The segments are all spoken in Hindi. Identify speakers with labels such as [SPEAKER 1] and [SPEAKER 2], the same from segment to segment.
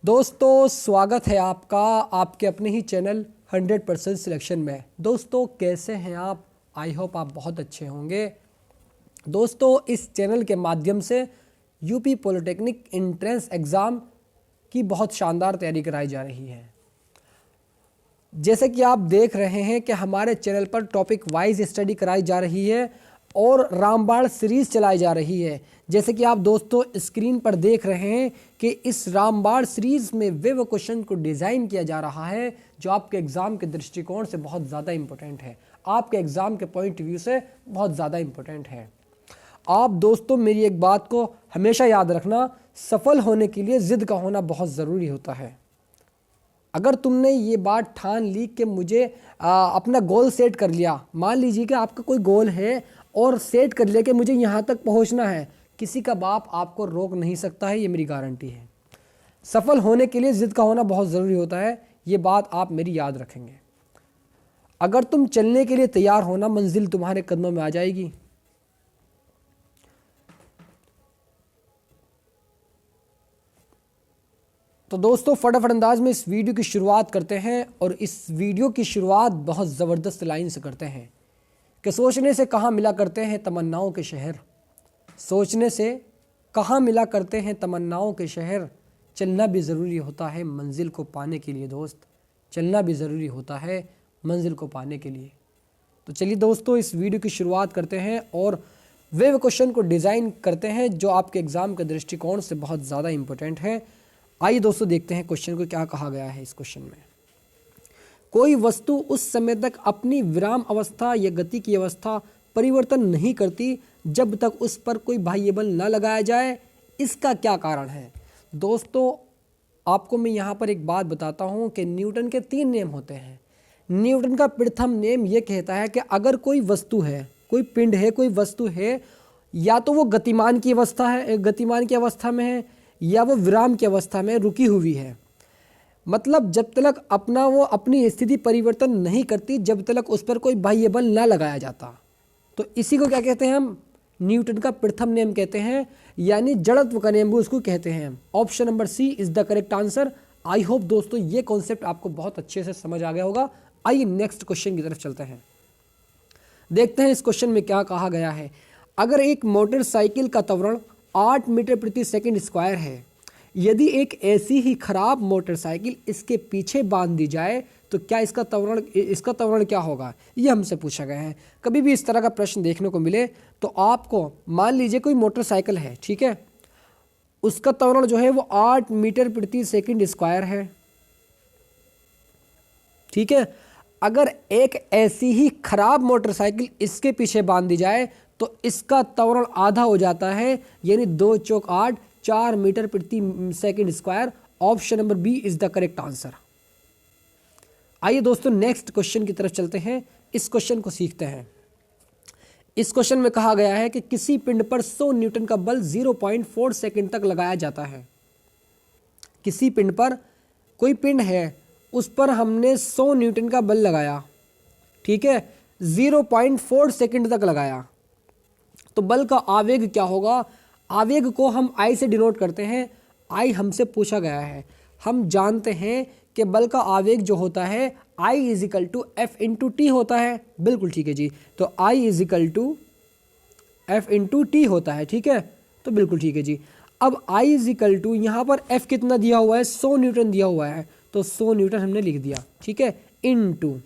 [SPEAKER 1] दोस्तों स्वागत है आपका आपके अपने ही चैनल 100% सिलेक्शन में। दोस्तों कैसे हैं आप? आई होप आप बहुत अच्छे होंगे। दोस्तों इस चैनल के माध्यम से यूपी पॉलिटेक्निक एंट्रेंस एग्ज़ाम की बहुत शानदार तैयारी कराई जा रही है। जैसे कि आप देख रहे हैं कि हमारे चैनल पर टॉपिक वाइज स्टडी कराई जा रही है और रामबाण सीरीज़ चलाई जा रही है। जैसे कि आप दोस्तों स्क्रीन पर देख रहे हैं कि इस रामबाण सीरीज़ में वे क्वेश्चन को डिज़ाइन किया जा रहा है जो आपके एग्ज़ाम के दृष्टिकोण से बहुत ज़्यादा इम्पोर्टेंट है, आपके एग्ज़ाम के पॉइंट व्यू से बहुत ज़्यादा इम्पोर्टेंट है। आप दोस्तों मेरी एक बात को हमेशा याद रखना, सफल होने के लिए ज़िद का होना बहुत ज़रूरी होता है। अगर तुमने ये बात ठान ली कि मुझे अपना गोल सेट कर लिया, मान लीजिए कि आपका कोई गोल है और सेट कर लिया कि मुझे यहाँ तक पहुँचना है, किसी का बाप आपको रोक नहीं सकता है, ये मेरी गारंटी है। सफल होने के लिए ज़िद का होना बहुत ज़रूरी होता है, ये बात आप मेरी याद रखेंगे। अगर तुम चलने के लिए तैयार होना, मंजिल तुम्हारे कदमों में आ जाएगी। तो दोस्तों फटाफट अंदाज में इस वीडियो की शुरुआत करते हैं और इस वीडियो की शुरुआत बहुत ज़बरदस्त लाइन से करते हैं कि सोचने से कहाँ मिला करते हैं तमन्नाओं के शहर, सोचने से कहाँ मिला करते हैं तमन्नाओं के शहर, चलना भी ज़रूरी होता है मंजिल को पाने के लिए। दोस्त चलना भी ज़रूरी होता है मंजिल को पाने के लिए। तो चलिए दोस्तों इस वीडियो की शुरुआत करते हैं और वे क्वेश्चन को डिज़ाइन करते हैं जो आपके एग्ज़ाम के दृष्टिकोण से बहुत ज़्यादा इम्पोर्टेंट है। आइए दोस्तों देखते हैं क्वेश्चन को क्या कहा गया है। इस क्वेश्चन में कोई वस्तु उस समय तक अपनी विराम अवस्था या गति की अवस्था परिवर्तन नहीं करती जब तक उस पर कोई बाह्य बल न लगाया जाए, इसका क्या कारण है? दोस्तों आपको मैं यहाँ पर एक बात बताता हूँ कि न्यूटन के 3 नियम होते हैं। न्यूटन का प्रथम नियम ये कहता है कि अगर कोई वस्तु है, कोई पिंड है, कोई वस्तु है, या तो वो गतिमान की अवस्था में है या वो विराम की अवस्था में रुकी हुई है, मतलब जब तक वो अपनी स्थिति परिवर्तन नहीं करती, जब तक उस पर कोई बाह्य बल ना लगाया जाता, तो इसी को क्या कहते हैं हम? न्यूटन का प्रथम नियम कहते हैं, यानी जड़त्व का नियम भी उसको कहते हैं। Option number C is the correct answer. I hope दोस्तों ये कॉन्सेप्ट आपको बहुत अच्छे से समझ आ गया होगा। आइए नेक्स्ट क्वेश्चन की तरफ चलते हैं, देखते हैं इस क्वेश्चन में क्या कहा गया है। अगर एक मोटरसाइकिल का त्वरण 8 मीटर प्रति सेकंड स्क्वायर है, यदि एक ऐसी ही खराब मोटरसाइकिल इसके पीछे बांध दी जाए तो क्या इसका त्वरण क्या होगा? ये हमसे पूछा गया है। कभी भी इस तरह का प्रश्न देखने को मिले तो आपको मान लीजिए कोई मोटरसाइकिल है, ठीक है, उसका त्वरण जो है वो 8 मीटर प्रति सेकंड स्क्वायर है, ठीक है। अगर एक ऐसी ही खराब मोटरसाइकिल इसके पीछे बांध दी जाए तो इसका त्वरण आधा हो जाता है, यानी 2 चौक 8, 4 मीटर प्रति second square. Option number B is the correct answer. आइए दोस्तों नेक्स्ट क्वेश्चन की तरफ चलते हैं, इस क्वेश्चन को सीखते हैं। इस क्वेश्चन में कहा गया है कि किसी पिंड पर 100 न्यूटन का बल 0.4 सेकंड तक लगाया जाता है। किसी पिंड पर, कोई पिंड है, उस पर हमने 100 न्यूटन का बल लगाया, ठीक है, 0.4 सेकंड तक लगाया, तो बल का आवेग क्या होगा? आवेग को हम आई से डिनोट करते हैं। आई हमसे पूछा गया है। हम जानते हैं कि बल का आवेग जो होता है I is equal to F into T होता है। बिल्कुल ठीक है जी, तो I is equal to F into T होता है, ठीक है, तो बिल्कुल ठीक है जी। अब आई इजिकल टू यहाँ पर एफ कितना दिया हुआ है? 100 न्यूटन दिया हुआ है, तो 100 न्यूटन हमने लिख दिया, ठीक है, इनटू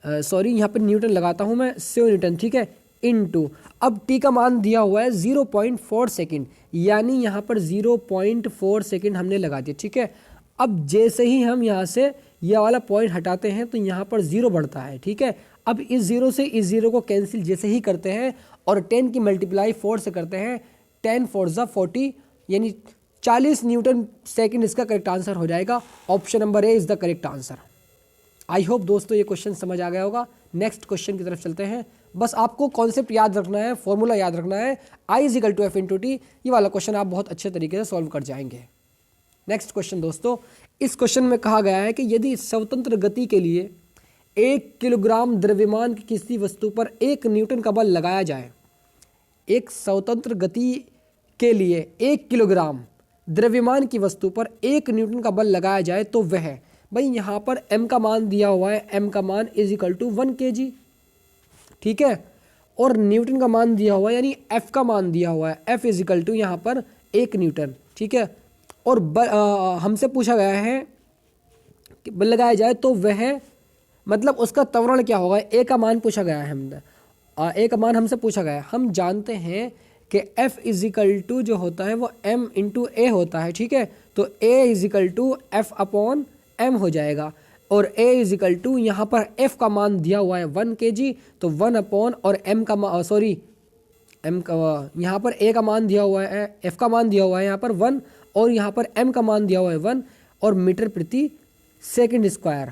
[SPEAKER 1] सॉरी यहाँ पर न्यूटन लगाता हूँ मैं, 100 न्यूटन, ठीक है, इनटू अब टी का मान दिया हुआ है 0.4 सेकंड, यानी यहाँ पर 0.4 सेकंड हमने लगा दिया, ठीक है। अब जैसे ही हम यहाँ से यह वाला पॉइंट हटाते हैं तो यहाँ पर 0 बढ़ता है, ठीक है। अब इस 0 से इस 0 को कैंसिल जैसे ही करते हैं और 10 की मल्टीप्लाई 4 से करते हैं, 10 4 ज़ा 40, यानी 40 न्यूटन सेकंड इसका करेक्ट आंसर हो जाएगा। Option number A is the correct answer. I hope दोस्तों ये क्वेश्चन समझ आ गया होगा। नेक्स्ट क्वेश्चन की तरफ चलते हैं। बस आपको कॉन्सेप्ट याद रखना है, फॉर्मूला याद रखना है, I is equal to F into T. ये वाला क्वेश्चन आप बहुत अच्छे तरीके से सॉल्व कर जाएंगे। नेक्स्ट क्वेश्चन दोस्तों, इस क्वेश्चन में कहा गया है कि यदि स्वतंत्र गति के लिए 1 किलोग्राम द्रव्यमान की किसी वस्तु पर 1 न्यूटन का बल लगाया जाए, एक स्वतंत्र गति के लिए 1 किलोग्राम द्रव्यमान की वस्तु पर 1 न्यूटन का बल लगाया जाए तो वह, भाई यहाँ पर m का मान दिया हुआ है, m का मान = 1 kg, ठीक है, और न्यूटन का मान दिया हुआ है, यानी f का मान दिया हुआ है, f = यहाँ पर 1 न्यूटन, ठीक है। और हमसे पूछा गया है कि बल लगाया जाए तो वह, मतलब उसका त्वरण क्या होगा, a का मान पूछा गया है हमने, a का मान हमसे पूछा गया है। हम जानते हैं कि F = जो होता है वो m × a होता है, ठीक है, तो a = F/m हो जाएगा, और a = यहाँ पर F का मान दिया हुआ है 1 kg, तो 1/ और m का m का, यहाँ पर a का मान दिया हुआ है, F का मान दिया हुआ है यहाँ पर 1, और यहाँ पर m का मान दिया हुआ है 1, और मीटर प्रति सेकंड स्क्वायर,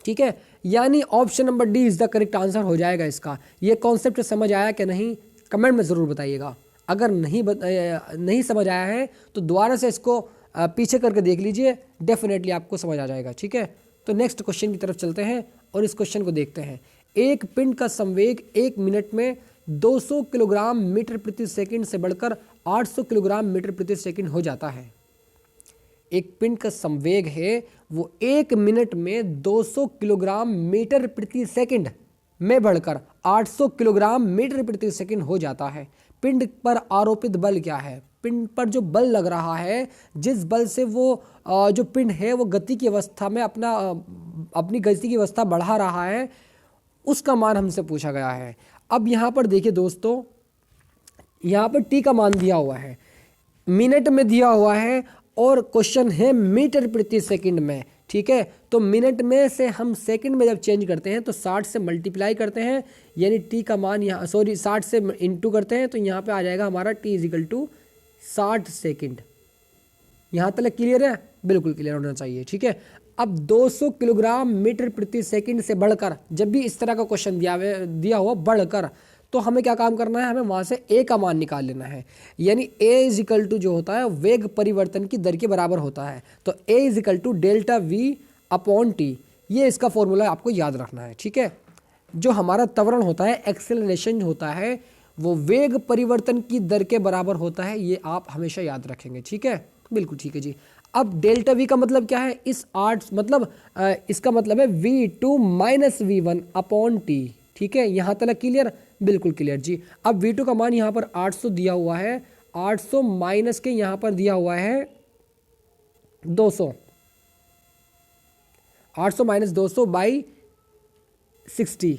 [SPEAKER 1] ठीक है। यानी option number D is the correct answer हो जाएगा इसका। ये कॉन्सेप्ट समझ आया कि नहीं, कमेंट में ज़रूर बताइएगा। अगर नहीं समझ आया है तो दोबारा से इसको पीछे करके देख लीजिए, डेफिनेटली आपको समझ आ जाएगा, ठीक है। तो नेक्स्ट क्वेश्चन की तरफ चलते हैं और इस क्वेश्चन को देखते हैं। एक पिंड का संवेग 1 मिनट में 200 किलोग्राम मीटर प्रति सेकंड से बढ़कर 800 किलोग्राम मीटर प्रति सेकंड हो जाता है। एक पिंड का संवेग है वो 1 मिनट में 200 किलोग्राम मीटर प्रति सेकंड में बढ़कर 800 किलोग्राम मीटर प्रति सेकंड हो जाता है। पिंड पर आरोपित बल क्या है? पिंड पर जो बल लग रहा है, जिस बल से वो जो पिंड है वो गति की अवस्था में अपनी गति की अवस्था बढ़ा रहा है, उसका मान हमसे पूछा गया है। अब यहाँ पर देखिए दोस्तों, यहाँ पर टी का मान दिया हुआ है, मिनट में दिया हुआ है, और क्वेश्चन है मीटर प्रति सेकंड में, ठीक है। तो मिनट में से हम सेकंड में जब चेंज करते हैं तो 60 से मल्टीप्लाई करते हैं, यानी टी का मान यहाँ 60 से इंटू करते हैं, तो यहाँ पे आ जाएगा हमारा टी = 60 सेकंड। यहाँ तक क्लियर है? बिल्कुल क्लियर होना चाहिए, ठीक है। अब 200 किलोग्राम मीटर प्रति सेकंड से बढ़कर, जब भी इस तरह का क्वेश्चन दिया हुआ बढ़कर, तो हमें क्या काम करना है, हमें वहाँ से a का मान निकाल लेना है। यानी a = जो होता है वेग परिवर्तन की दर के बराबर होता है, तो a = ΔV/t, ये इसका फॉर्मूला आपको याद रखना है, ठीक है। जो हमारा त्वरण होता है, एक्सेलरेशन होता है, वो वेग परिवर्तन की दर के बराबर होता है, ये आप हमेशा याद रखेंगे, ठीक है। बिल्कुल ठीक है जी। अब ΔV का मतलब क्या है, इसका मतलब है V2 - V1/t, ठीक है। यहाँ तक क्लियर? बिल्कुल क्लियर जी। अब V2 का मान यहाँ पर 800 दिया हुआ है, 800 माइनस के यहाँ पर दिया हुआ है 200, 800 - 200/60,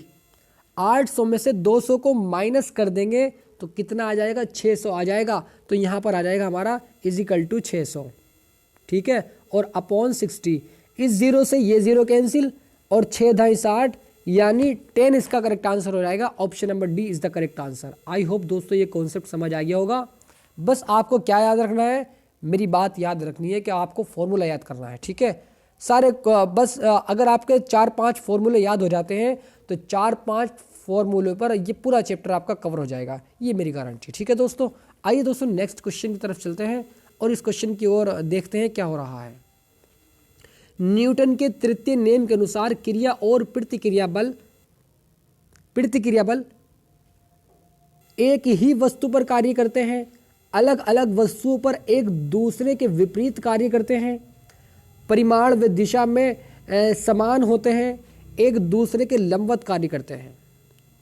[SPEAKER 1] 800 में से 200 को माइनस कर देंगे तो कितना आ जाएगा, 600 आ जाएगा। तो यहाँ पर आ जाएगा हमारा = 600, ठीक है, और अपॉन 60, इस 0 से ये 0 कैंसिल, और 6 × 60 यानी 10 इसका करेक्ट आंसर हो जाएगा। Option number D is the correct answer. I hope दोस्तों ये कॉन्सेप्ट समझ आ गया होगा। बस आपको क्या याद रखना है, मेरी बात याद रखनी है कि आपको फॉर्मूला याद करना है, ठीक है। सारे बस अगर आपके 4-5 फॉर्मूले याद हो जाते हैं तो 4-5 फॉर्मूले पर ये पूरा चैप्टर आपका कवर हो जाएगा, ये मेरी गारंटी, ठीक है दोस्तों। आइए दोस्तों नेक्स्ट क्वेश्चन की तरफ चलते हैं और इस क्वेश्चन की ओर देखते हैं क्या हो रहा है। न्यूटन के तृतीय नियम के अनुसार क्रिया और प्रतिक्रिया बल एक ही वस्तु पर कार्य करते हैं, अलग अलग वस्तुओं पर एक दूसरे के विपरीत कार्य करते हैं, परिमाण व दिशा में समान होते हैं, एक दूसरे के लंबवत कार्य करते हैं।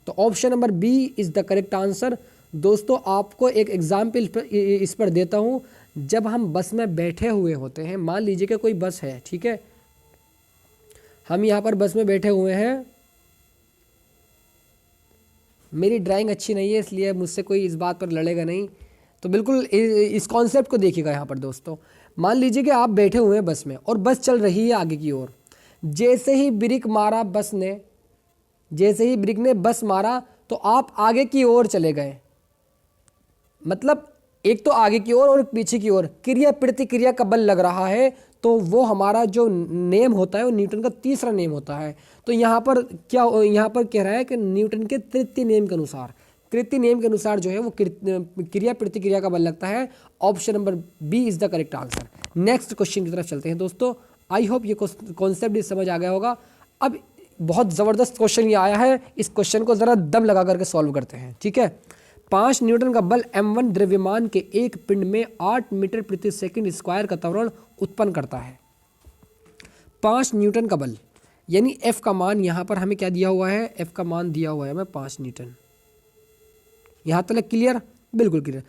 [SPEAKER 1] तो option number B is the correct answer. दोस्तों आपको एक एग्जाम्पल इस पर देता हूँ। जब हम बस में बैठे हुए होते हैं, मान लीजिए कि कोई बस है, ठीक है, हम यहाँ पर बस में बैठे हुए हैं, मेरी ड्राइंग अच्छी नहीं है इसलिए मुझसे कोई इस बात पर लड़ेगा नहीं, तो बिल्कुल इस कॉन्सेप्ट को देखिएगा यहाँ पर दोस्तों। मान लीजिए कि आप बैठे हुए हैं बस में और बस चल रही है आगे की ओर। जैसे ही ब्रेक ने बस मारा तो आप आगे की ओर चले गए, मतलब एक तो आगे की ओर और पीछे की ओर। क्रिया प्रतिक्रिया का बल लग रहा है, तो वो हमारा जो नेम होता है वो न्यूटन का तीसरा नेम होता है। तो यहाँ पर कह रहा है कि न्यूटन के तृतीय नियम के अनुसार जो है वो क्रिया प्रतिक्रिया का बल लगता है। Option number B is the correct answer. Next question की तरफ चलते हैं दोस्तों। आई होप ये कॉन्सेप्ट समझ आ गया होगा। अब बहुत ज़बरदस्त क्वेश्चन ये आया है, इस क्वेश्चन को ज़रा दम लगा करके सॉल्व करते हैं, ठीक है। 5 न्यूटन का बल m1 द्रव्यमान के एक पिंड में 8 मीटर प्रति सेकंड स्क्वायर का त्वरण उत्पन्न करता है। 5 न्यूटन का बल, यानी F का मान यहाँ पर हमें क्या दिया हुआ है, F का मान दिया हुआ है हमें 5 न्यूटन। यहाँ तक क्लियर? बिल्कुल क्लियर।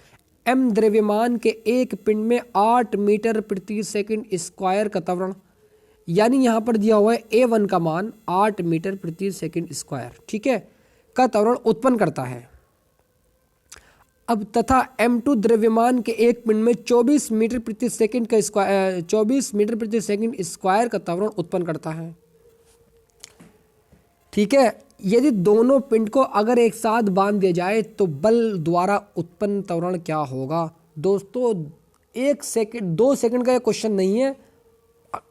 [SPEAKER 1] m द्रव्यमान के एक पिंड में 8 मीटर प्रति सेकंड स्क्वायर का त्वरण, यानी यहाँ पर दिया हुआ है A1 का मान 8 मीटर प्रति सेकंड स्क्वायर, ठीक है, का त्वरण उत्पन्न करता है। अब तथा m2 द्रव्यमान के एक पिंड में 24 मीटर प्रति सेकंड का 24 मीटर प्रति सेकंड स्क्वायर का त्वरण उत्पन्न करता है, ठीक है। यदि दोनों पिंड को अगर एक साथ बांध दिया जाए तो बल द्वारा उत्पन्न त्वरण क्या होगा? दोस्तों 1 सेकंड 2 सेकंड का ये क्वेश्चन नहीं है,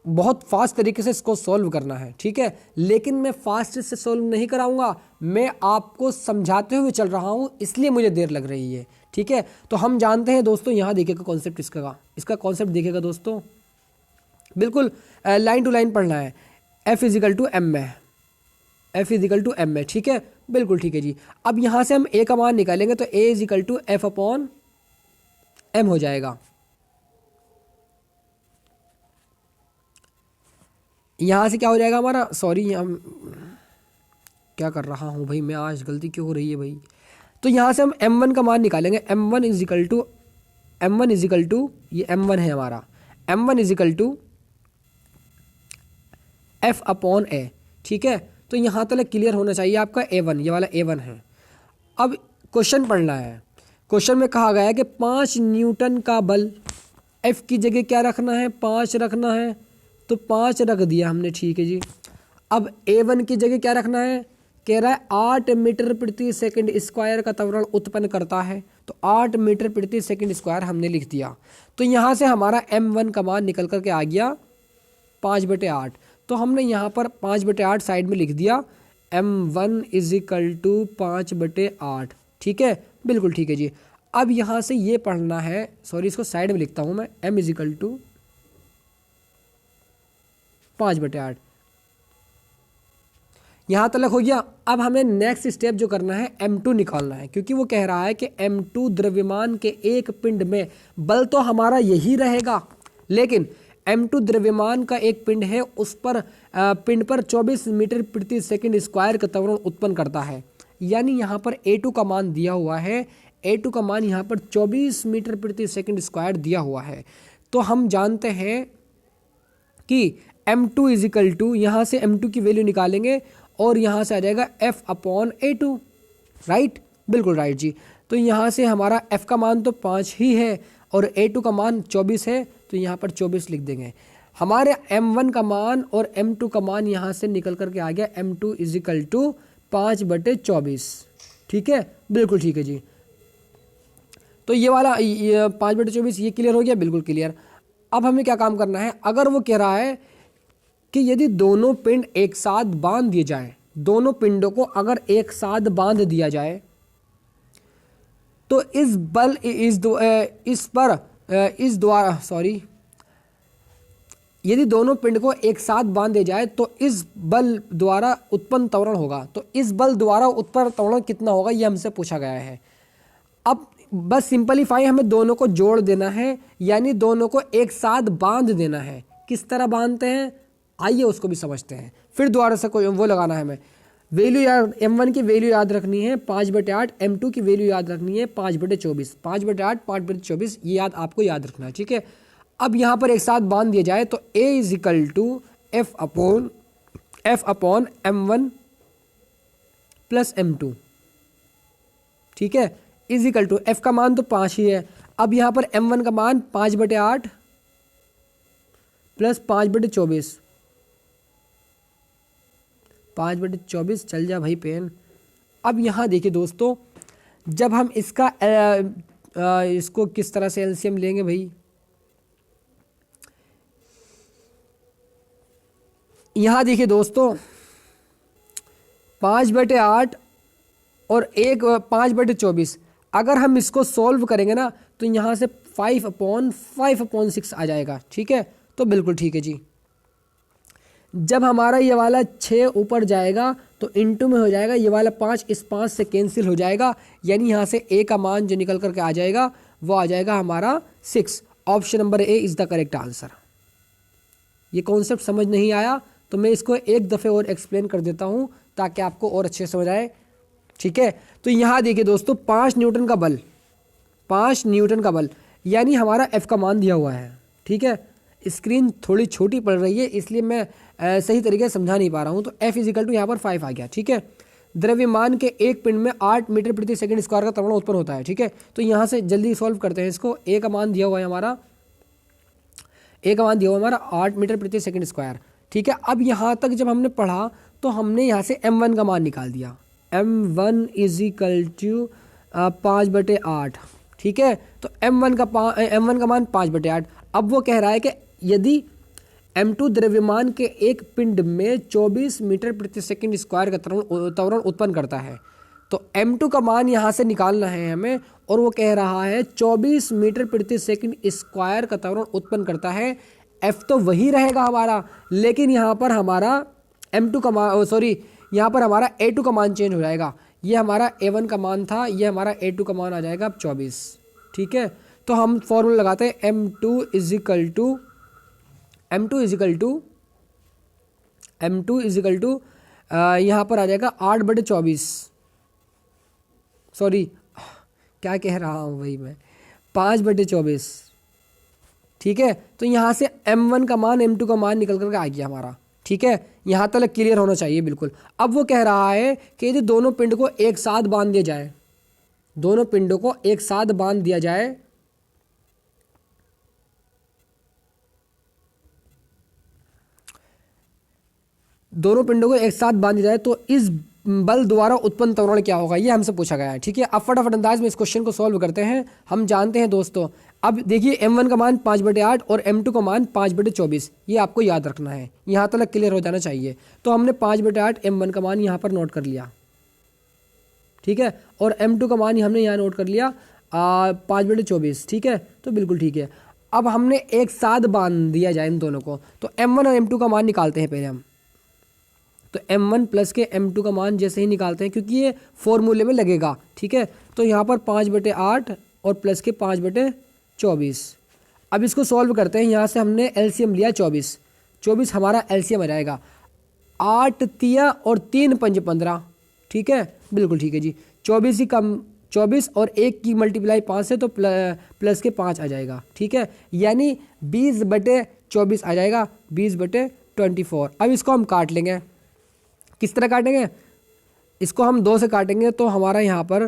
[SPEAKER 1] बहुत फास्ट तरीके से इसको सॉल्व करना है, ठीक है। लेकिन मैं फास्ट से सॉल्व नहीं कराऊंगा, मैं आपको समझाते हुए चल रहा हूं, इसलिए मुझे देर लग रही है, ठीक है। तो हम जानते हैं दोस्तों, यहां देखिएगा कॉन्सेप्ट इसका कॉन्सेप्ट देखिएगा दोस्तों, बिल्कुल लाइन टू लाइन पढ़ना है। F = m है, F = m है, ठीक है, बिल्कुल ठीक है जी। अब यहां से हम A का मान निकालेंगे तो A = F/m हो जाएगा। यहाँ से क्या हो जाएगा हमारा, सॉरी हम क्या कर रहा हूँ भाई मैं, आज गलती क्यों हो रही है भाई। तो यहाँ से हम m1 का मान निकालेंगे, m1 ये m1 है हमारा, m1 = F/a, ठीक है। तो यहाँ तक क्लियर होना चाहिए आपका A1, ये वाला A1 है। अब क्वेश्चन पढ़ना है। क्वेश्चन में कहा गया है कि 5 न्यूटन का बल, F की जगह क्या रखना है, 5 रखना है, तो 5 रख दिया हमने, ठीक है जी। अब A1 की जगह क्या रखना है, कह रहा है 8 मीटर प्रति सेकंड स्क्वायर का त्वरण उत्पन्न करता है, तो 8 मीटर प्रति सेकंड स्क्वायर हमने लिख दिया। तो यहाँ से हमारा m1 का मान निकल करके आ गया 5/8। तो हमने यहाँ पर 5/8 साइड में लिख दिया, m1 = 5/8, ठीक है, बिल्कुल ठीक है जी। अब यहाँ से ये पढ़ना है, सॉरी इसको साइड में लिखता हूँ मैं, m = 5/8, यहाँ तक हो गया। अब हमें नेक्स्ट स्टेप जो करना है, m2 निकालना है, क्योंकि वो कह रहा है कि m2 द्रव्यमान के एक पिंड में, बल तो हमारा यही रहेगा, लेकिन m2 द्रव्यमान का एक पिंड है, उस पर पिंड पर 24 मीटर प्रति सेकंड स्क्वायर का त्वरण उत्पन्न करता है। यानी यहाँ पर A2 का मान दिया हुआ है, A2 का मान यहाँ पर 24 मीटर प्रति सेकंड स्क्वायर दिया हुआ है। तो हम जानते हैं कि m2 = यहाँ से m2 की वैल्यू निकालेंगे और यहाँ से आ जाएगा F/A2, राइट, बिल्कुल राइट जी। तो यहाँ से हमारा F का मान तो 5 ही है और A2 का मान 24 है, तो यहाँ पर 24 लिख देंगे। हमारे m1 का मान और m2 का मान यहाँ से निकल करके आ गया, m2 = 5/24, ठीक है, बिल्कुल ठीक है जी। तो ये वाला 5/24 ये क्लियर हो गया, बिल्कुल क्लियर। अब हमें क्या काम करना है, अगर वो कह रहा है कि यदि दोनों पिंड एक साथ बांध दिए जाएं, दोनों पिंडों को अगर एक साथ बांध दिया जाए तो यदि दोनों पिंड को एक साथ बांध दिया जाए तो इस बल द्वारा उत्पन्न त्वरण होगा। तो इस बल द्वारा उत्पन्न त्वरण कितना होगा, ये हमसे पूछा गया है। अब बस सिंपलीफाई, हमें दोनों को जोड़ देना है, यानी दोनों को एक साथ बांध देना है। किस तरह बांधते हैं, आइए उसको भी समझते हैं। फिर दोबारा से कोई वो लगाना है, हमें वैल्यू याद, m1 की वैल्यू याद रखनी है 5/8, m2 की वैल्यू याद रखनी है 5/24, 5/8 5/24 ये आपको याद रखना है, ठीक है। अब यहाँ पर एक साथ बांध दिया जाए तो A = F/m1 + m2, ठीक है, = F का मान तो 5 ही है। अब यहाँ पर m1 का मान 5/8 + 5/24, 5/24 चल जा भाई पेन। अब यहाँ देखिए दोस्तों, जब हम इसका इसको किस तरह से एलसीएम लेंगे भाई, यहाँ देखिए दोस्तों 5/8 और 5/24, अगर हम इसको सॉल्व करेंगे ना तो यहाँ से 5/5/6 आ जाएगा, ठीक है, तो बिल्कुल ठीक है जी। जब हमारा ये वाला 6 ऊपर जाएगा तो तो इनटू में हो जाएगा, ये वाला 5 इस 5 से कैंसिल हो जाएगा, यानी यहाँ से ए का मान जो निकल करके आ जाएगा वो आ जाएगा हमारा 6। Option number A is the correct answer. ये कॉन्सेप्ट समझ नहीं आया तो मैं इसको एक दफ़े और एक्सप्लेन कर देता हूँ ताकि आपको और अच्छे समझ आए, ठीक है। तो यहाँ देखिए दोस्तों, 5 न्यूटन का बल, 5 न्यूटन का बल, यानी हमारा एफ का मान दिया हुआ है, ठीक है। स्क्रीन थोड़ी छोटी पड़ रही है इसलिए मैं सही तरीके से समझा नहीं पा रहा हूँ। तो एफ इजिकल टू यहाँ पर 5 आ गया, ठीक है। द्रव्यमान के एक पिंड में 8 मीटर प्रति सेकंड स्क्वायर का त्वरण उत्पन्न होता है, ठीक है। तो यहाँ से जल्दी सॉल्व करते हैं इसको। ए का मान दिया हुआ है हमारा, ए का मान दिया हुआ हमारा 8 मीटर प्रति सेकंड स्क्वायर, ठीक है। अब यहाँ तक जब हमने पढ़ा तो हमने यहाँ से m1 का मान निकाल दिया, m1 इजिकल टू 5/8, ठीक है। तो m1 का मान 5/8। अब वो कह रहा है कि यदि m2 द्रव्यमान के एक पिंड में 24 मीटर प्रति सेकंड स्क्वायर का त्वरण उत्पन्न करता है, तो m2 का मान यहाँ से निकालना है हमें, और वो कह रहा है 24 मीटर प्रति सेकंड स्क्वायर का त्वरण उत्पन्न करता है। f तो वही रहेगा हमारा, लेकिन यहाँ पर हमारा m2 का मान, सॉरी यहाँ पर हमारा a2 का मान चेंज हो जाएगा। ये हमारा a1 का मान था, ये हमारा a2 का मान आ जाएगा अब 24, ठीक है। तो हम फॉर्मूला लगाते हैं m2 इजिकल टू यहाँ पर आ जाएगा 8/24, सॉरी क्या कह रहा हूँ भाई मैं, 5/24, ठीक है। तो यहाँ से m1 का मान m2 का मान निकल करके आ गया हमारा, ठीक है। यहाँ तक क्लियर होना चाहिए बिल्कुल। अब वो कह रहा है कि यदि दोनों पिंड को एक साथ बांध दिया जाए, दोनों पिंडों को एक साथ बांध दिया जाए, दोनों पिंडों को एक साथ बांध दिया जाए तो इस बल द्वारा उत्पन्न त्वरण क्या होगा, ये हमसे पूछा गया है, ठीक है। अब फटाफट अंदाज में इस क्वेश्चन को सॉल्व करते हैं। हम जानते हैं दोस्तों, अब देखिए m1 का मान 5/8 और m2 का मान 5/24, ये आपको याद रखना है, यहाँ तक क्लियर हो जाना चाहिए। तो हमने 5/8 m1 का मान यहाँ पर नोट कर लिया, ठीक है, और m2 का मान हमने यहाँ नोट कर लिया 5/24, ठीक है। तो बिल्कुल ठीक है। अब हमने एक साथ बांध दिया जाए इन दोनों को, तो m1 और m2 का मान निकालते हैं पहले हम। तो m1 प्लस के m2 का मान जैसे ही निकालते हैं, क्योंकि ये फॉर्मूले में लगेगा, ठीक है। तो यहाँ पर 5/8 और प्लस के 5/24। अब इसको सॉल्व करते हैं। यहाँ से हमने एलसीएम लिया 24 हमारा एलसीएम आ जाएगा 8 तिया और 3 पंज 15, ठीक है, बिल्कुल ठीक है जी। 24 ही कम 24 और 1 की मल्टीप्लाई 5 से तो प्लस के 5 आ जाएगा, ठीक है, यानी 20/24 आ जाएगा, 20/24। अब इसको हम काट लेंगे। किस तरह काटेंगे इसको, हम 2 से काटेंगे तो हमारा यहाँ पर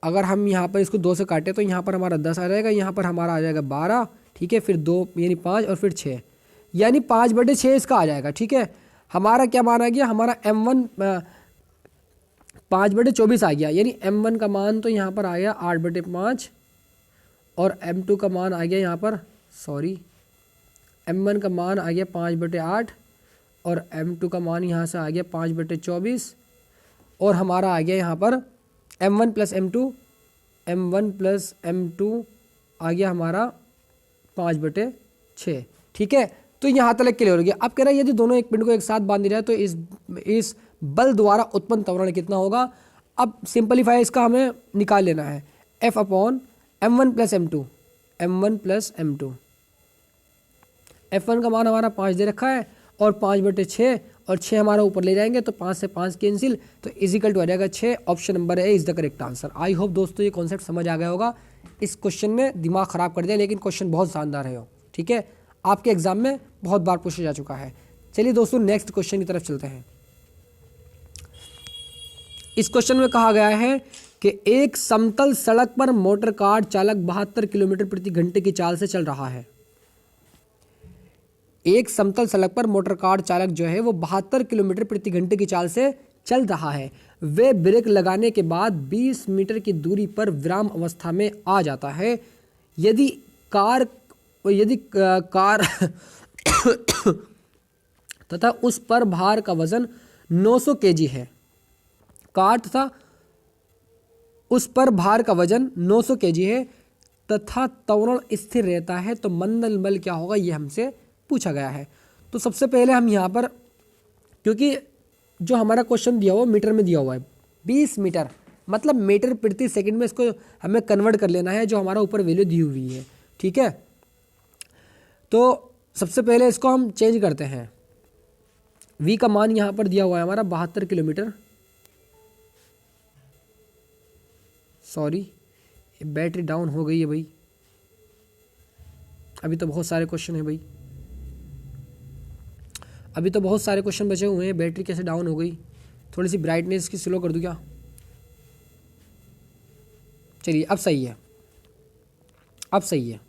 [SPEAKER 1] अगर हम यहाँ पर इसको 2 से काटें तो यहाँ पर हमारा 10 आ जाएगा, यहाँ पर हमारा आ जाएगा 12, ठीक है, फिर 2 यानी 5 और फिर 6, यानी 5/6 इसका आ जाएगा, ठीक है। हमारा क्या मान आ गया, हमारा m1 5/24 आ गया, यानी m1 का मान तो यहाँ पर आ गया 8/5 और m2 का मान आ गया यहाँ पर, सॉरी m1 का मान आ गया 5/8 और m2 का मान यहाँ से आ गया 5/24 और हमारा आ गया यहाँ पर m1 प्लस m2 आ गया हमारा 5/6, ठीक है। तो यहाँ तक क्लियर हो गया। अब कह रहा है यदि दोनों एक पिंड को एक साथ बांध दिया जाए तो इस बल द्वारा उत्पन्न त्वरण कितना होगा। अब सिंपलीफाई इसका हमें निकाल लेना है, F/m1 प्लस m2। F1 का मान हमारा 5 दे रखा है और 5/6 और 6 हमारा ऊपर ले जाएंगे तो 5 से 5 कैंसिल, तो इजिकल टू आ जाएगा 6। Option number A is the correct answer. I hope दोस्तों ये कॉन्सेप्ट समझ आ गया होगा। इस क्वेश्चन ने दिमाग ख़राब कर दिया, लेकिन क्वेश्चन बहुत शानदार है, ठीक है, आपके एग्जाम में बहुत बार पूछा जा चुका है। चलिए दोस्तों नेक्स्ट क्वेश्चन की तरफ चलते हैं। इस क्वेश्चन में कहा गया है कि एक समतल सड़क पर मोटर कार चालक 72 किलोमीटर प्रति घंटे की चाल से चल रहा है। एक समतल सड़क पर मोटर कार चालक जो है वो 72 किलोमीटर प्रति घंटे की चाल से चल रहा है। वे ब्रेक लगाने के बाद 20 मीटर की दूरी पर विराम अवस्था में आ जाता है। यदि कार तथा उस पर भार का वजन 900 kg है, कार तथा उस पर भार का वजन 900 kg है तथा त्वरण स्थिर रहता है, तो मंदन बल क्या होगा, ये हमसे पूछा गया है। तो सबसे पहले हम यहाँ पर क्योंकि जो हमारा क्वेश्चन दिया हुआ मीटर में दिया हुआ है 20 मीटर, मतलब मीटर प्रति सेकंड में इसको हमें कन्वर्ट कर लेना है, जो हमारा ऊपर वैल्यू दी हुई है। ठीक है, तो सबसे पहले इसको हम चेंज करते हैं। v का मान यहाँ पर दिया हुआ है हमारा 72 किलोमीटर। सॉरी, बैटरी डाउन हो गई है भाई, अभी तो बहुत सारे क्वेश्चन है भाई, अभी तो बहुत सारे क्वेश्चन बचे हुए हैं। बैटरी कैसे डाउन हो गई? थोड़ी सी ब्राइटनेस की स्लो कर दूँ क्या? चलिए अब सही है, अब सही है।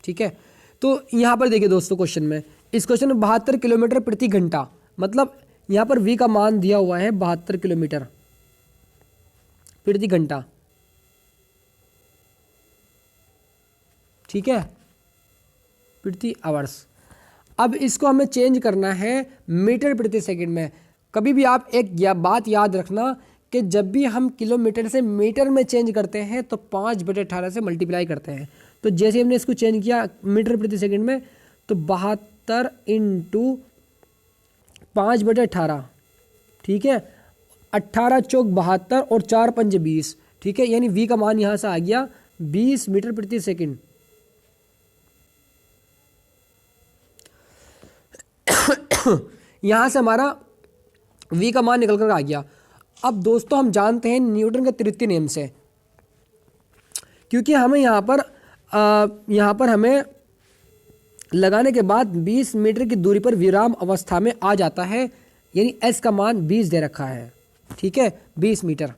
[SPEAKER 1] ठीक है, तो यहाँ पर देखिए दोस्तों, क्वेश्चन में इस क्वेश्चन में 72 किलोमीटर प्रति घंटा, मतलब यहाँ पर v का मान दिया हुआ है 72 किलोमीटर प्रति घंटा। ठीक है, प्रति आवर्स। अब इसको हमें चेंज करना है मीटर प्रति सेकंड में। कभी भी आप एक बात याद रखना कि जब भी हम किलोमीटर से मीटर में चेंज करते हैं तो 5/18 से मल्टीप्लाई करते हैं। तो जैसे हमने इसको चेंज किया मीटर प्रति सेकंड में, तो 72 इंटू 5/18, ठीक है, 18 चौक 72 और 4 पंजे 20। ठीक है, यानी v का मान यहाँ से आ गया 20 मीटर प्रति सेकंड। यहाँ से हमारा v का मान निकल कर आ गया। अब दोस्तों हम जानते हैं न्यूटन के तृतीय नियम से, क्योंकि हमें यहाँ पर हमें लगाने के बाद 20 मीटर की दूरी पर विराम अवस्था में आ जाता है, यानी s का मान 20 दे रखा है। ठीक है, 20 मीटर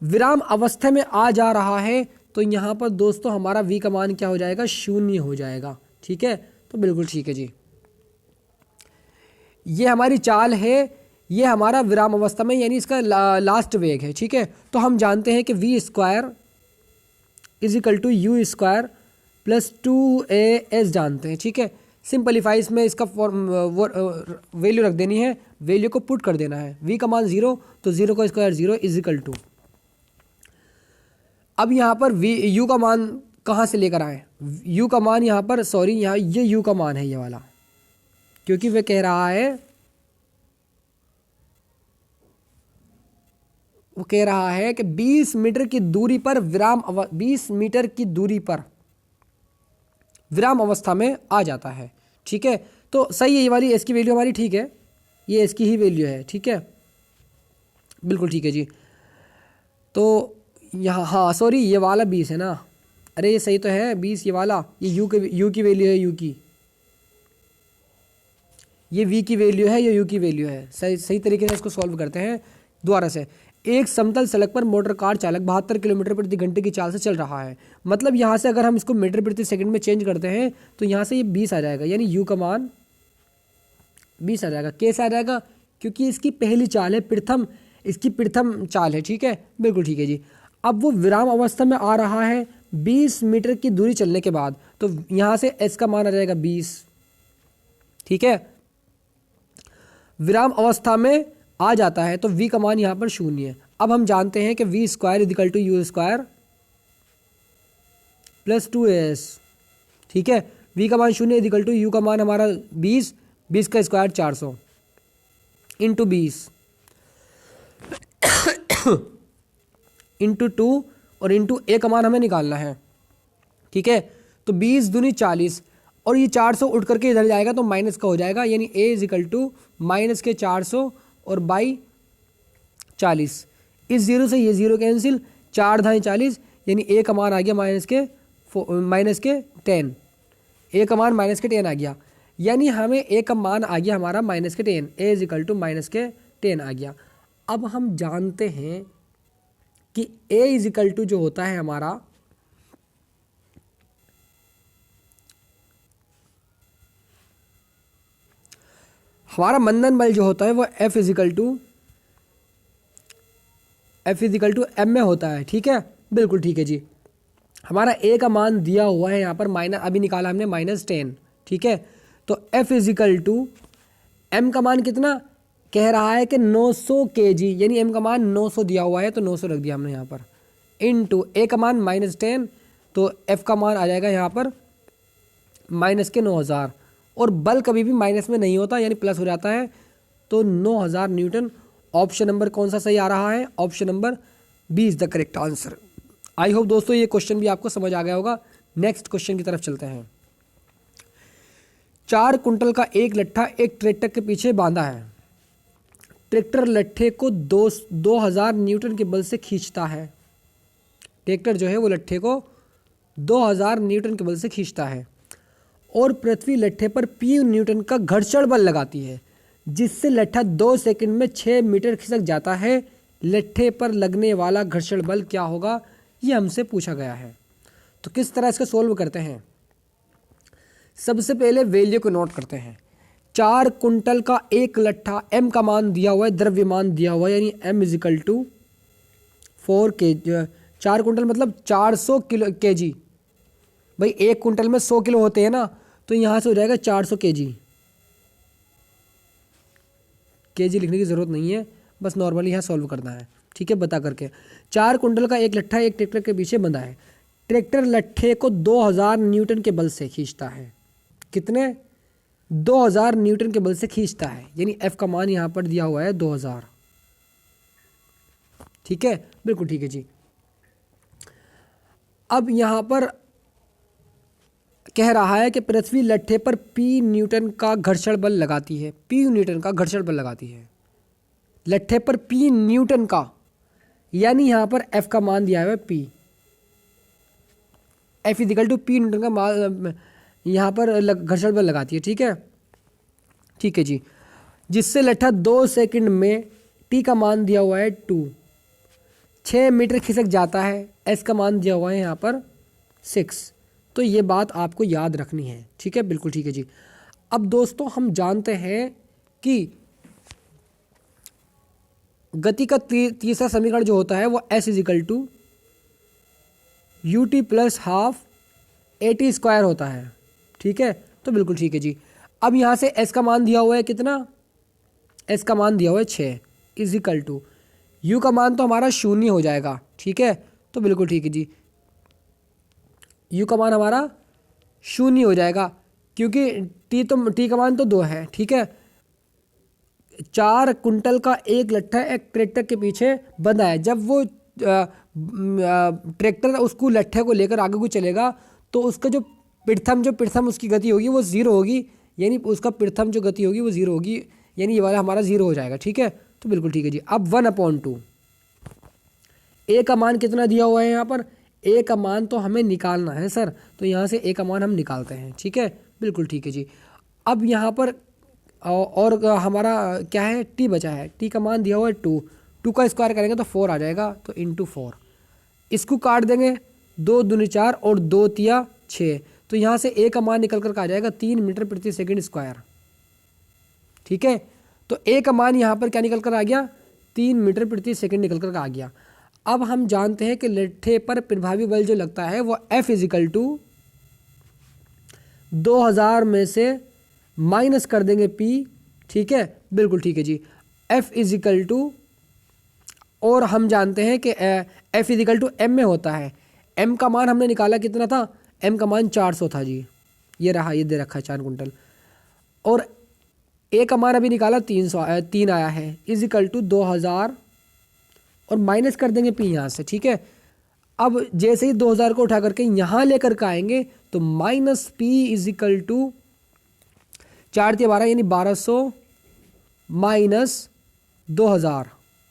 [SPEAKER 1] विराम अवस्था में आ जा रहा है, तो यहाँ पर दोस्तों हमारा v का मान क्या हो जाएगा? 0 हो जाएगा। ठीक है, तो बिल्कुल ठीक है जी, ये हमारी चाल है, ये हमारा विराम अवस्था में यानी इसका लास्ट वेग है। ठीक है, तो हम जानते हैं कि v square is equal to u square plus 2as जानते हैं। ठीक है, सिंपलीफाइज में इसका वैल्यू रख देनी है, वैल्यू को पुट कर देना है। v का मान 0, तो 0 का स्क्वायर 0 इज इक्वल टू, अब यहाँ पर u का मान कहाँ से लेकर आए? u का मान यहाँ पर, सॉरी, यहाँ ये u का मान है ये वाला, क्योंकि वह कह रहा है, वो कह रहा है कि 20 मीटर की दूरी पर 20 मीटर की दूरी पर विराम अवस्था में आ जाता है। ठीक है, तो सही है, ये वाली एस की वैल्यू हमारी ठीक है, ये एस की ही वैल्यू है। ठीक है, बिल्कुल ठीक है जी। तो यहाँ, हाँ सॉरी, ये वाला 20 है ना, अरे ये सही तो है 20, ये वाला, ये यू की वैल्यू है, यू की, ये v की वैल्यू है, ये u की वैल्यू है। सही तरीके से इसको सॉल्व करते हैं दोबारा से। एक समतल सड़क पर मोटर कार चालक 72 किलोमीटर प्रति घंटे की चाल से चल रहा है, मतलब यहाँ से अगर हम इसको मीटर प्रति सेकंड में चेंज करते हैं तो यहाँ से ये 20 आ जाएगा, यानी u का मान 20 आ जाएगा। कैसे आ जाएगा? क्योंकि इसकी पहली चाल है, इसकी प्रथम चाल है। ठीक है, बिल्कुल ठीक है जी। अब वो विराम अवस्था में आ रहा है 20 मीटर की दूरी चलने के बाद, तो यहाँ से s का मान आ जाएगा 20। ठीक है, विराम अवस्था में आ जाता है तो v का मान यहाँ पर 0 है। अब हम जानते हैं कि v square equal to u square plus 2as। ठीक है, v का मान 0 इक्वल टू u का मान हमारा 20 का स्क्वायर 400 इंटू 20 इंटू 2 और इंटू a का मान हमें निकालना है। ठीक है, तो 20 दूनी 40 और ये 400 उठ करके इधर जाएगा तो माइनस का हो जाएगा, यानी a is equal to minus के 400 और बाई 40। इस 0 से ये 0 कैंसिल, 4 धाई 40, यानी a का मान आ गया माइनस के 10। a का मान माइनस के 10 आ गया, यानी हमें a का मान आ गया हमारा माइनस के 10, a is equal to minus के 10 आ गया। अब हम जानते हैं कि a इज इक्वल टू जो होता है हमारा, मंदन बल जो होता है वो F इजिकल टू m में होता है। ठीक है, बिल्कुल ठीक है जी। हमारा a का मान दिया हुआ है यहाँ पर माइनस, अभी निकाला हमने -10। ठीक है, तो F इजिकल टू m का मान कितना कह रहा है कि 900 kg, यानी m का मान 900 दिया हुआ है तो 900 रख दिया हमने यहाँ पर, इनटू a का मान -10, तो f का मान आ जाएगा यहाँ पर -9,000 और बल कभी भी माइनस में नहीं होता, यानी प्लस हो जाता है। तो 9000 न्यूटन। ऑप्शन नंबर कौन सा सही आ रहा है? Option number B is the correct answer. I hope दोस्तों ये क्वेश्चन भी आपको समझ आ गया होगा। नेक्स्ट क्वेश्चन की तरफ चलते हैं। 4 कुंटल का एक लट्ठा एक ट्रैक्टर के पीछे बांधा है। ट्रैक्टर लट्ठे को 2000 न्यूटन के बल से खींचता है। ट्रैक्टर जो है वो लट्ठे को 2000 न्यूटन के बल से खींचता है और पृथ्वी लट्ठे पर P न्यूटन का घर्षण बल लगाती है, जिससे लट्ठा 2 सेकंड में 6 मीटर खिसक जाता है। लट्ठे पर लगने वाला घर्षण बल क्या होगा? ये हमसे पूछा गया है। तो किस तरह इसको सोल्व करते हैं? सबसे पहले वैल्यू को नोट करते हैं। 4 कुंटल का एक लट्ठा, m का मान दिया हुआ है, द्रव्यमान दिया हुआ है, यानी m इजिकल टू 4 के 4 कुंटल मतलब 400 किलो kg। भाई एक कुंटल में 100 किलो होते हैं ना, तो यहाँ से हो जाएगा 400 kg। kg लिखने की ज़रूरत नहीं है, बस नॉर्मली यहाँ सॉल्व करना है, ठीक है, बता करके। 4 कुंटल का एक लट्ठा एक ट्रैक्टर के पीछे बंधा है। ट्रैक्टर लट्ठे को 2000 न्यूटन के बल से खींचता है। कितने? 2000 न्यूटन के बल से खींचता है, यानी F का मान यहाँ पर दिया हुआ है 2000। ठीक है, बिल्कुल ठीक है जी। अब यहाँ पर कह रहा है कि पृथ्वी लट्ठे पर P न्यूटन का घर्षण बल लगाती है। P न्यूटन का घर्षण बल लगाती है लट्ठे पर P न्यूटन का, यानी यहाँ पर F का मान दिया हुआ है P। F equal to P newton का मान यहाँ पर घर्षण बल लगाती है। ठीक है, ठीक है जी। जिससे लट्ठा 2 सेकंड में T का मान दिया हुआ है 2, 6 मीटर खिसक जाता है। S का मान दिया हुआ है यहाँ पर 6। तो ये बात आपको याद रखनी है। ठीक है, बिल्कुल ठीक है जी। अब दोस्तों हम जानते हैं कि गति का तीसरा समीकरण जो होता है वो S equal to UT plus half AT square होता है। ठीक है, तो बिल्कुल ठीक है जी। अब यहाँ से S का मान दिया हुआ है कितना? S का मान दिया हुआ है 6 इजिकल टू U का मान तो हमारा 0 हो जाएगा। ठीक है, तो बिल्कुल ठीक है जी। U का मान हमारा 0 हो जाएगा, क्योंकि T का मान तो 2 है। ठीक है, 4 कुंटल का एक लट्ठा एक ट्रैक्टर के पीछे बंधा है। जब वो ट्रैक्टर उसको लट्ठे को लेकर आगे को चलेगा तो उसका जो प्रथम उसकी गति होगी वो 0 होगी, यानी उसका प्रथम जो गति होगी वो 0 होगी, यानी ये वाला हमारा 0 हो जाएगा। ठीक है, तो बिल्कुल ठीक है जी। अब 1/2 A का मान कितना दिया हुआ है यहाँ पर? A का मान तो हमें निकालना है सर, तो यहाँ से A का मान हम निकालते हैं। ठीक है, बिल्कुल ठीक है जी। अब यहाँ पर और हमारा क्या है? T बचा है। T का मान दिया हुआ है 2, 2 का स्क्वायर करेंगे तो 4 आ जाएगा, तो इंटू 4। इसको काट देंगे, 2 दूनी 4 और 2 तिया 6, तो यहाँ से A का मान निकल कर आ जाएगा 3 मीटर प्रति सेकंड स्क्वायर। ठीक है, तो A का मान यहाँ पर क्या निकल कर आ गया? 3 मीटर प्रति सेकंड निकल कर आ गया। अब हम जानते हैं कि लट्ठे पर प्रभावी बल जो लगता है वो F इजिकल टू 2000 में से माइनस कर देंगे P। ठीक है, बिल्कुल ठीक है जी। F इजिकल टू, और हम जानते हैं कि F इजिकल टू M में होता है। M का मान हमने निकाला कितना था? M का मान 400 था जी, ये रहा, ये दे रखा है 4 कुंटल। और A का मान अभी निकाला 3 आया है, इजिकल टू 2000 और माइनस कर देंगे P यहाँ से। ठीक है, अब जैसे ही 2000 को उठा करके यहाँ लेकर के आएंगे तो माइनस P इजिकल टू 4 × 12 यानी 1200 माइनस 2000।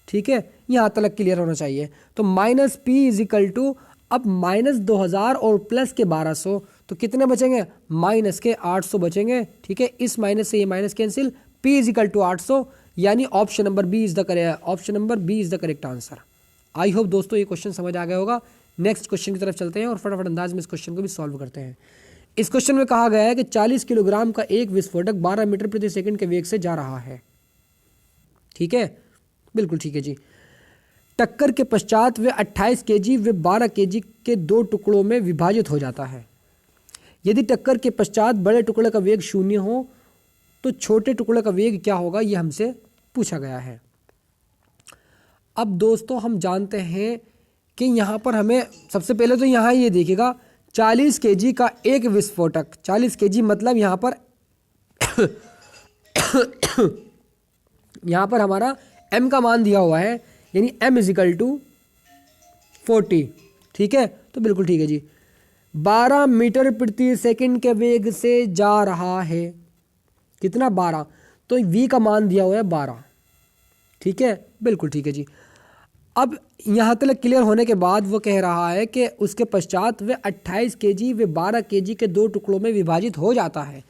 [SPEAKER 1] ठीक है, यहाँ तक क्लियर होना चाहिए। तो माइनस P इजिकल टू, अब माइनस 2000 और प्लस के 1200, तो कितने बचेंगे? माइनस के 800 बचेंगे। ठीक है, इस माइनस से ये minus cancel, P equal to 800, यानी option number B is the correct answer. I hope दोस्तों ये क्वेश्चन समझ आ गया होगा। नेक्स्ट क्वेश्चन की तरफ चलते हैं और फटाफट अंदाज में इस क्वेश्चन को भी सॉल्व करते हैं। इस क्वेश्चन में कहा गया है कि 40 किलोग्राम का एक विस्फोटक 12 मीटर प्रति सेकंड के वेग से जा रहा है। ठीक है, बिल्कुल ठीक है जी। टक्कर के पश्चात वे 28 kg व 12 kg के 2 टुकड़ों में विभाजित हो जाता है। यदि टक्कर के पश्चात बड़े टुकड़े का वेग 0 हो तो छोटे टुकड़े का वेग क्या होगा, ये हमसे पूछा गया है। अब दोस्तों हम जानते हैं कि यहाँ पर हमें सबसे पहले तो यहाँ ये देखिएगा 40 kg का एक विस्फोटक, 40 kg मतलब यहाँ पर यहाँ पर हमारा m का मान दिया हुआ है, यानी m इजिकल टू 40। ठीक है, तो बिल्कुल ठीक है जी। 12 मीटर प्रति सेकंड के वेग से जा रहा है, कितना 12, तो v का मान दिया हुआ है 12। ठीक है, बिल्कुल ठीक है जी। अब यहाँ तक क्लियर होने के बाद वो कह रहा है कि उसके पश्चात वे 28 kg वे 12 kg के दो टुकड़ों में विभाजित हो जाता है,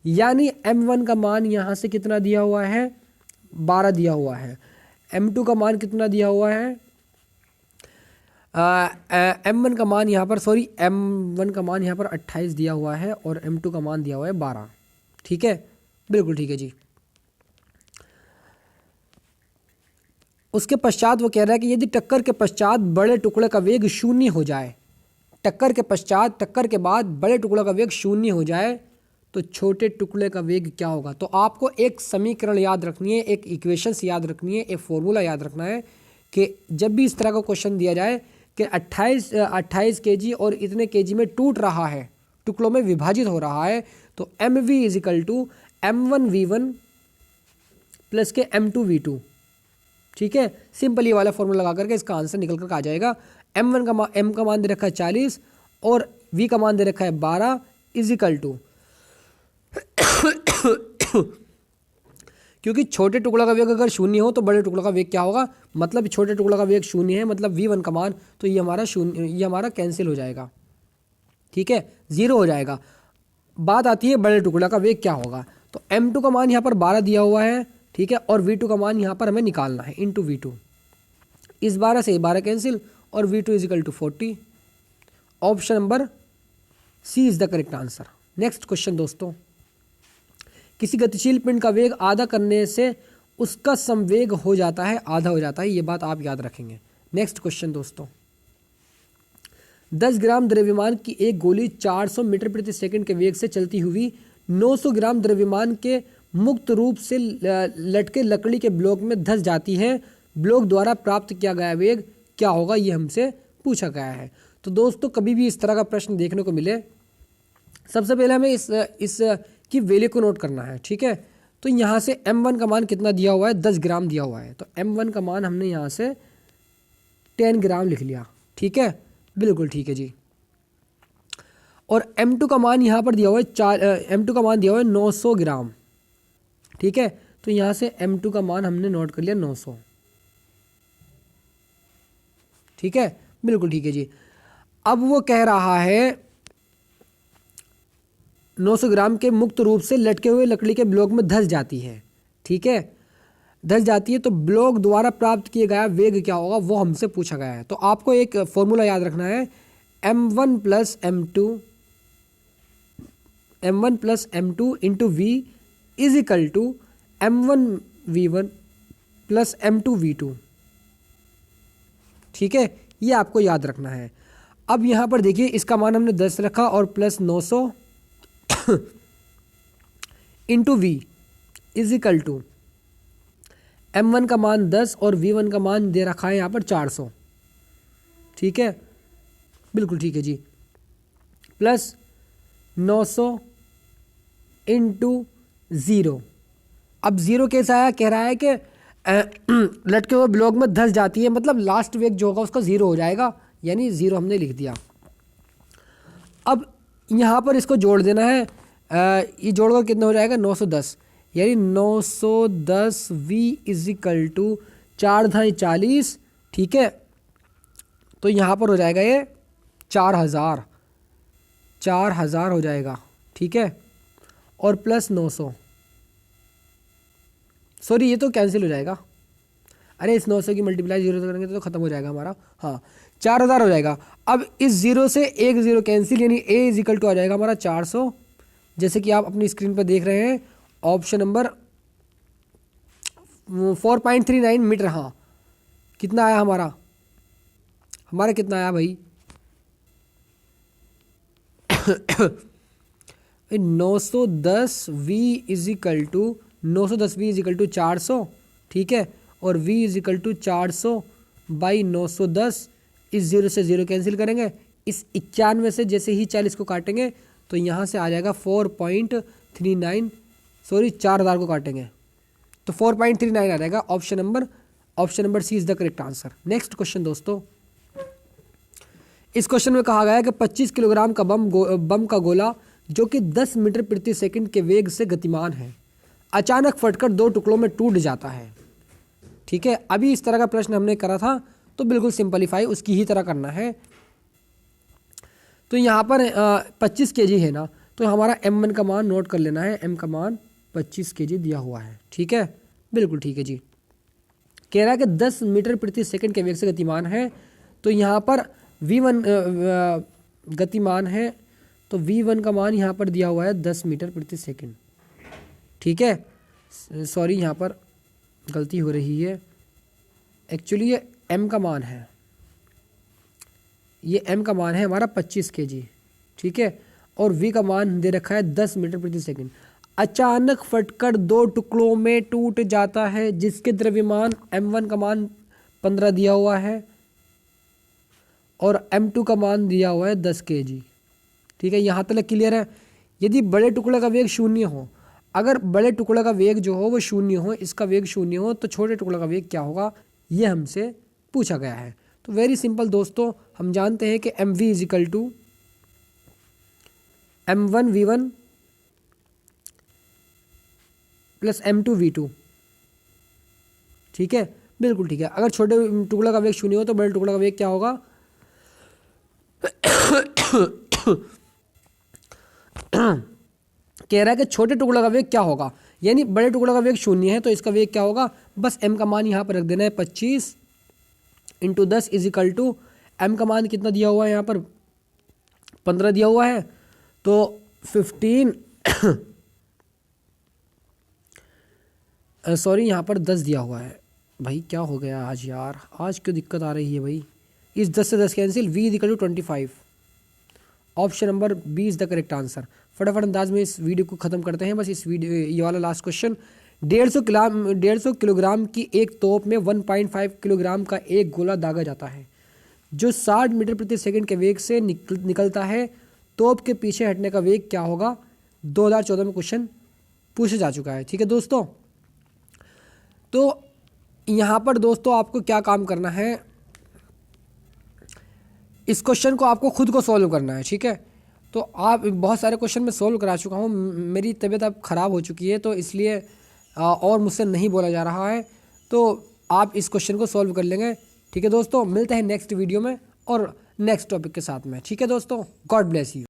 [SPEAKER 1] यानी m1 का मान यहाँ से कितना दिया हुआ है, 12 दिया हुआ है। m2 का मान कितना दिया हुआ है, m1 का मान यहाँ पर m1 का मान यहाँ पर 28 दिया हुआ है और m2 का मान दिया हुआ है 12। ठीक है, बिल्कुल ठीक है जी। उसके पश्चात वो कह रहा है कि यदि टक्कर के पश्चात बड़े टुकड़े का वेग शून्य हो जाए, टक्कर के बाद बड़े टुकड़े का वेग शून्य हो जाए तो छोटे टुकड़े का वेग क्या होगा। तो आपको एक समीकरण याद रखनी है, एक इक्वेशंस याद रखनी है, एक फॉर्मूला याद रखना है कि जब भी इस तरह का क्वेश्चन दिया जाए कि 28 kg और इतने kg में टूट रहा है, टुकड़ों में विभाजित हो रहा है, तो mv is equal to m1v1 plus के m2v2। ठीक है, सिंपल ये वाला फॉर्मूला लगा करके इसका आंसर निकल कर आ जाएगा। m का मान दे रखा है 40 और v का मान दे रखा है 12 इजिकल टू क्योंकि छोटे टुकड़ा का वेग अगर शून्य हो तो बड़े टुकड़ा का वेग क्या होगा, मतलब छोटे टुकड़ा का वेग शून्य है, मतलब v1 का मान, तो ये हमारा कैंसिल हो जाएगा। ठीक है, 0 हो जाएगा। बात आती है बड़े टुकड़ा का वेग क्या होगा, तो m2 का मान यहाँ पर 12 दिया हुआ है। ठीक है, और v2 का मान यहाँ पर हमें निकालना है इंटू v2। इस 12 से 12 कैंसिल और v2 equal to 40। Option number C is the correct answer. Next question दोस्तों, किसी गतिशील पिंड का वेग आधा करने से उसका समवेग हो जाता है, आधा हो जाता है, ये बात आप याद रखेंगे। नेक्स्ट क्वेश्चन दोस्तों, 10 ग्राम द्रव्यमान की एक गोली 400 मीटर प्रति सेकंड के वेग से चलती हुई 900 ग्राम द्रव्यमान के मुक्त रूप से लटके लकड़ी के ब्लॉक में धंस जाती है। ब्लॉक द्वारा प्राप्त किया गया वेग क्या होगा, ये हमसे पूछा गया है। तो दोस्तों कभी भी इस तरह का प्रश्न देखने को मिले, सबसे पहले हमें इस की वैल्यू को नोट करना है। ठीक है, तो यहाँ से m1 का मान कितना दिया हुआ है, 10 ग्राम दिया हुआ है, तो m1 का मान हमने यहाँ से 10 ग्राम लिख लिया। ठीक है, बिल्कुल ठीक है जी। और m2 का मान यहाँ पर दिया हुआ है m2 का मान दिया हुआ है 900 ग्राम। ठीक है, तो यहाँ से m2 का मान हमने नोट कर लिया 900। ठीक है, बिल्कुल ठीक है जी। अब वो कह रहा है 900 ग्राम के मुक्त रूप से लटके हुए लकड़ी के ब्लॉक में धंस जाती है। ठीक है, धंस जाती है तो ब्लॉक द्वारा प्राप्त किया गया वेग क्या होगा, वो हमसे पूछा गया है। तो आपको एक फॉर्मूला याद रखना है, m1 plus m2 into v is equal to m1v1 plus m2v2। ठीक है, ये आपको याद रखना है। अब यहाँ पर देखिए इसका मान हमने 10 रखा और plus 900 into v is equal to m1 का मान 10 और v1 का मान दे रखा है यहाँ पर 400। ठीक है, बिल्कुल ठीक है जी, प्लस 900 इंटू 0। अब 0 कैसा आया, कह रहा है कि लटके हुए ब्लॉक में धंस जाती है, मतलब लास्ट वेग जो होगा उसका 0 हो जाएगा, यानी 0 हमने लिख दिया। अब यहाँ पर इसको जोड़ देना है, ये जोड़कर कितना हो जाएगा 910, यानी 910 v इज इक्वल टू 4 धाई 40। ठीक है, तो यहाँ पर हो जाएगा ये 4000 हो जाएगा। ठीक है, और प्लस 900, सॉरी ये तो कैंसिल हो जाएगा, अरे इस 900 की मल्टीप्लाई 0 से करेंगे तो ख़त्म हो जाएगा हमारा, हाँ 4000 हो जाएगा। अब इस 0 से एक 0 कैंसिल, यानी a इज इक्वल टू आ जाएगा हमारा 400, जैसे कि आप अपनी स्क्रीन पर देख रहे हैं, ऑप्शन नंबर 4.39 मीटर। हाँ, कितना आया हमारा कितना आया भाई 910 v इज इक्वल टू 400। ठीक है, और v is equal to 400 by 910, इस 0 से 0 कैंसिल करेंगे, इस 91 से जैसे ही 40 को काटेंगे तो यहाँ से आ जाएगा 4.39 सॉरी 4000 को काटेंगे तो 4.39 आ जाएगा। Option number C is the correct answer. Next question दोस्तों, इस क्वेश्चन में कहा गया है कि 25 किलोग्राम का बम का गोला जो कि 10 मीटर प्रति सेकंड के वेग से गतिमान है अचानक फटकर 2 टुकड़ों में टूट जाता है। ठीक है, अभी इस तरह का प्रश्न हमने करा था तो बिल्कुल सिंपलीफाई उसकी ही तरह करना है। तो यहाँ पर 25 kg है ना, तो हमारा m1 का मान नोट कर लेना है। m का मान 25 kg दिया हुआ है। ठीक है, बिल्कुल ठीक है जी। कह रहा है कि 10 मीटर प्रति सेकंड के वेग से गतिमान है, तो यहाँ पर v1 गतिमान है, तो v1 का मान यहाँ पर दिया हुआ है 10 मीटर प्रति सेकंड। ठीक है, सॉरी यहाँ पर गलती हो रही है, एक्चुअली ये m का मान है, ये m का मान है हमारा 25 kg। ठीक है, और v का मान दे रखा है 10 मीटर प्रति सेकंड। अचानक फटकर 2 टुकड़ों में टूट जाता है, जिसके द्रव्यमान m1 का मान 15 दिया हुआ है और m2 का मान दिया हुआ है 10 kg। ठीक है, यहाँ तक क्लियर है। यदि बड़े टुकड़े का वेग 0 हो, अगर बड़े टुकड़े का वेग जो हो वो 0 हो, इसका वेग 0 हो, तो छोटे टुकड़े का वेग क्या होगा, ये हमसे पूछा गया है। तो वेरी सिंपल दोस्तों, हम जानते हैं कि mv is equal to m1v1 plus m2v2। ठीक है, बिल्कुल ठीक है। अगर छोटे टुकड़े का वेग 0 हो तो बड़े टुकड़े का वेग क्या होगा कह रहा है कि छोटे टुकड़े का वेग क्या होगा, यानी बड़े टुकड़े का वेग 0 है तो इसका वेग क्या होगा, बस m का मान यहाँ पर रख देना है 25 into 10 is equal to m का मान कितना दिया हुआ है, यहाँ पर 15 दिया हुआ है, तो 15 सॉरी यहाँ पर 10 दिया हुआ है। भाई क्या हो गया आज यार, आज क्यों दिक्कत आ रही है भाई। इस 10 से 10 cancel, v is equal to 25। Option number B is the correct answer. फटाफट अंदाज में इस वीडियो को ख़त्म करते हैं। बस इस वीडियो, ये वाला लास्ट क्वेश्चन, 150 किलोग्राम की एक तोप में 1.5 किलोग्राम का एक गोला दागा जाता है जो 60 मीटर प्रति सेकंड के वेग से निकलता है। तोप के पीछे हटने का वेग क्या होगा, 2014 में क्वेश्चन पूछा जा चुका है। ठीक है दोस्तों, तो यहाँ पर दोस्तों आपको क्या काम करना है, इस क्वेश्चन को आपको खुद को सॉल्व करना है। ठीक है, तो आप बहुत सारे क्वेश्चन मैं सॉल्व करा चुका हूँ, मेरी तबीयत अब ख़राब हो चुकी है तो इसलिए और मुझसे नहीं बोला जा रहा है, तो आप इस क्वेश्चन को सॉल्व कर लेंगे। ठीक है दोस्तों, मिलते हैं नेक्स्ट वीडियो में और नेक्स्ट टॉपिक के साथ में। ठीक है दोस्तों, गॉड ब्लेस यू।